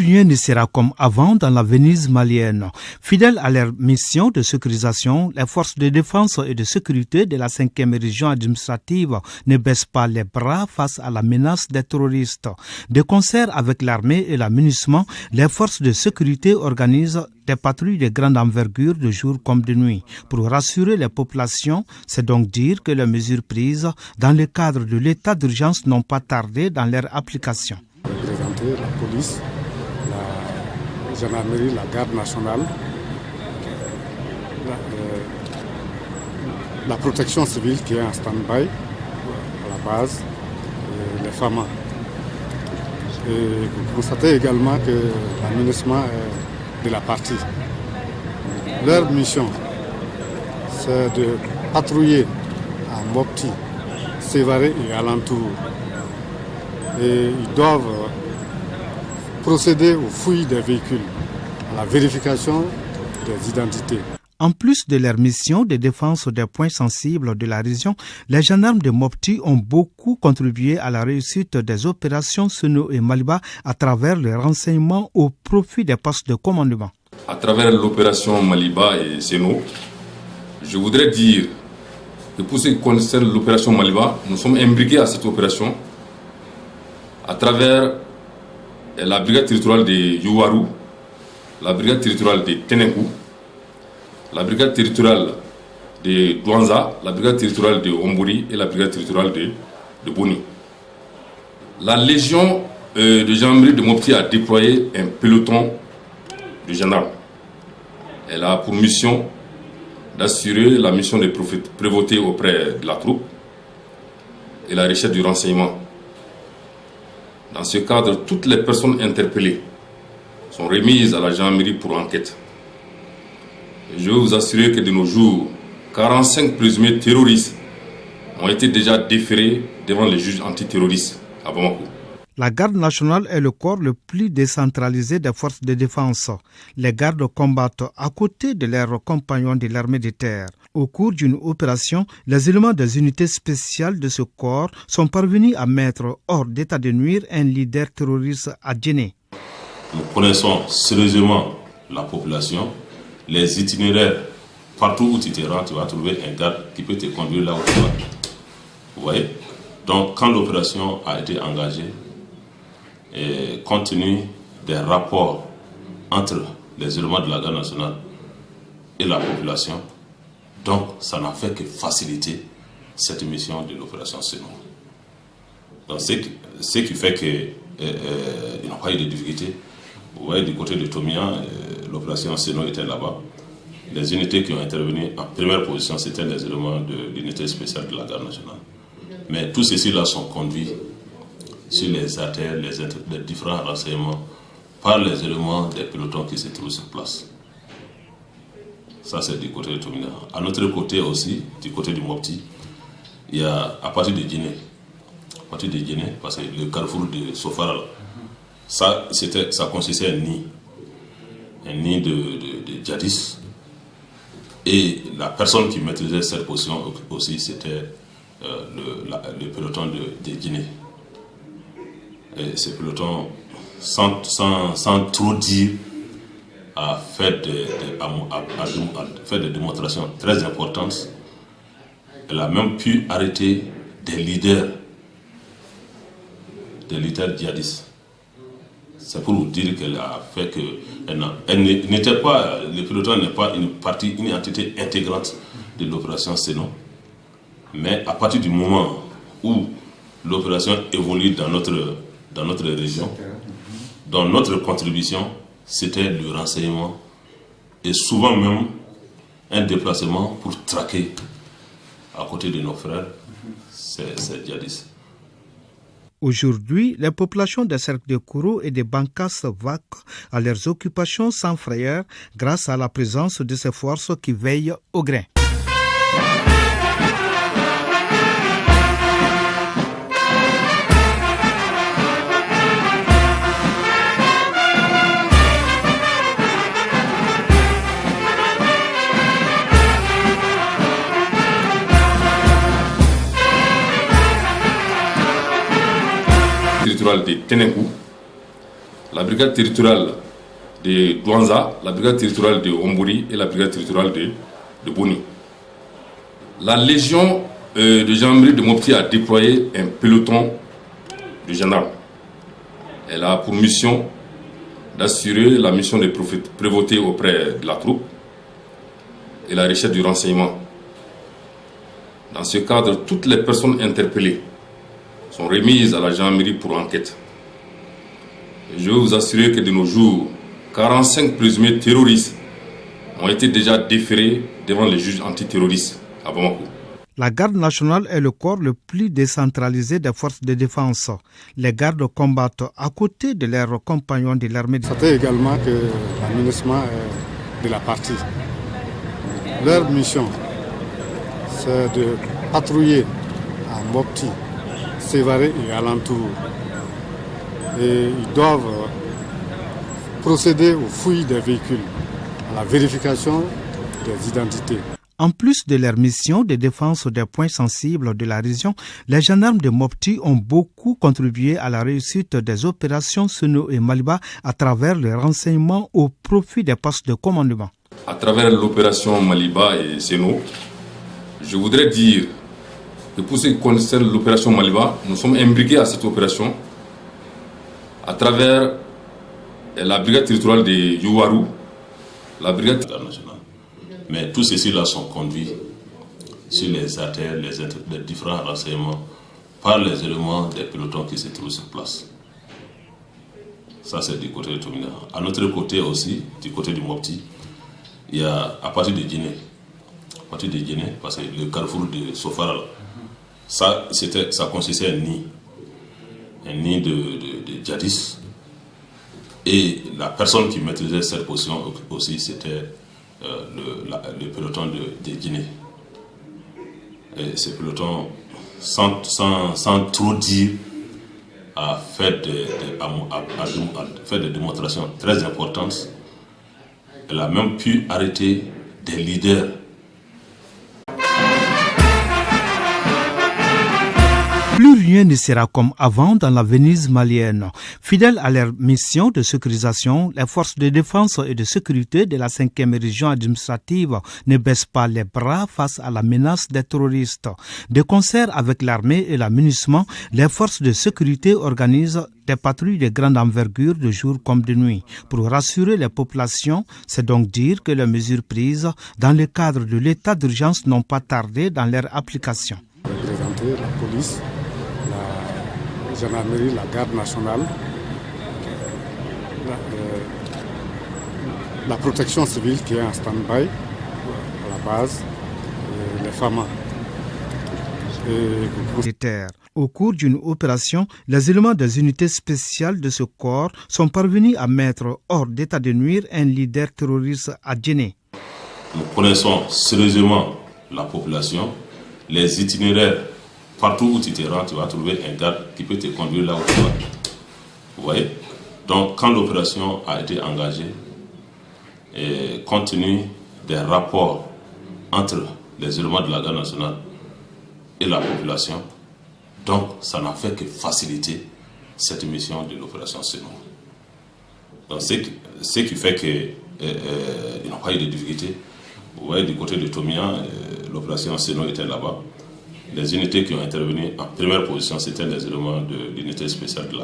rien ne sera comme avant dans la Venise malienne. Fidèles à leur mission de sécurisation, les forces de défense et de sécurité de la 5e région administrative ne baissent pas les bras face à la menace des terroristes. De concert avec l'armée et l'amunissement, les forces de sécurité organisent des patrouilles de grande envergure de jour comme de nuit. Pour rassurer les populations, c'est donc dire que les mesures prises dans le cadre de l'état d'urgence n'ont pas tardé dans leur application. Représenter la police, la gendarmerie, la garde nationale, la protection civile qui est en stand-by à la base, les FAMA. Et vous constatez également que l'aménagement est de la partie. Leur mission, c'est de patrouiller à Mopti, Sévaré et alentour. Et ils doivent procéder aux fouilles des véhicules, à la vérification des identités. En plus de leur mission de défense des points sensibles de la région, les gendarmes de Mopti ont beaucoup contribué à la réussite des opérations Seno et Maliba à travers le renseignement au profit des postes de commandement. À travers l'opération Maliba et Seno, je voudrais dire que pour ce qui concerne l'opération Maliba, nous sommes imbriqués à cette opération à travers la brigade territoriale de Youarou, la brigade territoriale de Tenekou, la brigade territoriale de Douanza, la brigade territoriale de Ombouri et la brigade territoriale de Boni. La légion de gendarmerie de Mopti a déployé un peloton de gendarmes. Elle a pour mission d'assurer la mission de prévôté auprès de la troupe et la recherche du renseignement. Dans ce cadre, toutes les personnes interpellées sont remises à la gendarmerie pour enquête. Et je veux vous assurer que de nos jours, 45 présumés terroristes ont été déjà déférés devant les juges antiterroristes à Bamako. La garde nationale est le corps le plus décentralisé des forces de défense. Les gardes combattent à côté de leurs compagnons de l'armée de terre. Au cours d'une opération, les éléments des unités spéciales de ce corps sont parvenus à mettre hors d'état de nuire un leader terroriste à Djenné. Nous connaissons sérieusement la population, les itinéraires. Partout où tu te rends, tu vas trouver un garde qui peut te conduire là où tu vas. Vous voyez? Donc, quand l'opération a été engagée, et compte tenu des rapports entre les éléments de la garde nationale et la population, donc ça n'a fait que faciliter cette mission de l'opération Seno. Donc ce qui fait qu'ils n'ont pas eu de difficultés. Vous voyez, du côté de Tomia, l'opération Seno était là-bas. Les unités qui ont intervenu en première position, c'était les éléments de l'unité spéciale de la garde nationale. Mais tous ceux-là sont conduits sur les artères, les différents renseignements par les éléments des pelotons qui se trouvent sur place. Ça, c'est du côté de Tomina. À notre côté aussi, du côté du Mopti, il y a à partir de Guinée, parce que le carrefour de Sofara, ça consistait un nid de djihadistes. Et la personne qui maîtrisait cette position aussi, c'était le peloton de Guinée. Et ce peloton, sans trop dire, a fait des démonstrations très importantes. Elle a même pu arrêter des leaders djihadistes. C'est pour vous dire qu'elle a fait que le peloton n'est pas une entité intégrante de l'opération Seno. Mais à partir du moment où l'opération évolue dans notre région, dont notre contribution, c'était le renseignement et souvent même un déplacement pour traquer à côté de nos frères ces djihadistes. Aujourd'hui, les populations des cercles de Kourou et de Bankas vaquent à leurs occupations sans frayeur grâce à la présence de ces forces qui veillent au grain. Territorial de Tenekou, la brigade territoriale de Douanza, la brigade territoriale de Omburi et la brigade territoriale de Boni. La légion de gendarmerie de Mopti a déployé un peloton de gendarmes. Elle a pour mission d'assurer la mission de prévôté auprès de la troupe et la recherche du renseignement. Dans ce cadre, toutes les personnes interpellées sont remises à la gendarmerie pour enquête. Et je veux vous assurer que de nos jours, 45 présumés terroristes ont été déjà déférés devant les juges antiterroristes à Bamako. La garde nationale est le corps le plus décentralisé des forces de défense. Les gardes combattent à côté de leurs compagnons de l'armée. C'était également que l'aménagement de la partie. Leur mission, c'est de patrouiller à Mopti, Sévaré et alentour. Et ils doivent procéder aux fouilles des véhicules, à la vérification des identités. En plus de leur mission de défense des points sensibles de la région, les gendarmes de Mopti ont beaucoup contribué à la réussite des opérations Seno et Maliba à travers le renseignement au profit des postes de commandement. À travers l'opération Maliba et Seno, je voudrais dire que pour ce qui concerne l'opération Maliba, nous sommes imbriqués à cette opération à travers la brigade territoriale de Youarou, la brigade nationale. Mais tous ceux-là sont conduits sur les artères, les différents renseignements par les éléments des pelotons qui se trouvent sur place. Ça, c'est du côté de Tomina. À notre côté aussi, du côté du Mopti, il y a à partir de Guinée, parce que le carrefour de Sofara, ça consistait un nid de djihadistes. Et la personne qui maîtrisait cette position aussi, c'était le peloton de Guinée. Et ce peloton, sans trop dire, a fait des démonstrations très importantes. Elle a même pu arrêter des leaders. Plus rien ne sera comme avant dans la Venise malienne. Fidèles à leur mission de sécurisation, les forces de défense et de sécurité de la 5e région administrative ne baissent pas les bras face à la menace des terroristes. De concert avec l'armée et la MINUSMA, les forces de sécurité organisent des patrouilles de grande envergure de jour comme de nuit. Pour rassurer les populations, c'est donc dire que les mesures prises dans le cadre de l'état d'urgence n'ont pas tardé dans leur application. Représenter la police, la gendarmerie, la garde nationale, la protection civile qui est en stand-by à la base, les FAMA. Au cours d'une opération, les éléments des unités spéciales de ce corps sont parvenus à mettre hors d'état de nuire un leader terroriste à Djenné. Nous connaissons sérieusement la population, les itinéraires. Partout où tu te rends, tu vas trouver un garde qui peut te conduire là où tu vas. Vous voyez? Donc, quand l'opération a été engagée, et compte tenu des rapports entre les éléments de la garde nationale et la population, donc ça n'a fait que faciliter cette mission de l'opération Seno. Donc, ce qui fait qu'ils n'ont pas eu de difficultés. Vous voyez, du côté de Tomia, l'opération Seno était là-bas. Les unités qui ont intervenu en première position, c'était les éléments de l'unité spéciale de la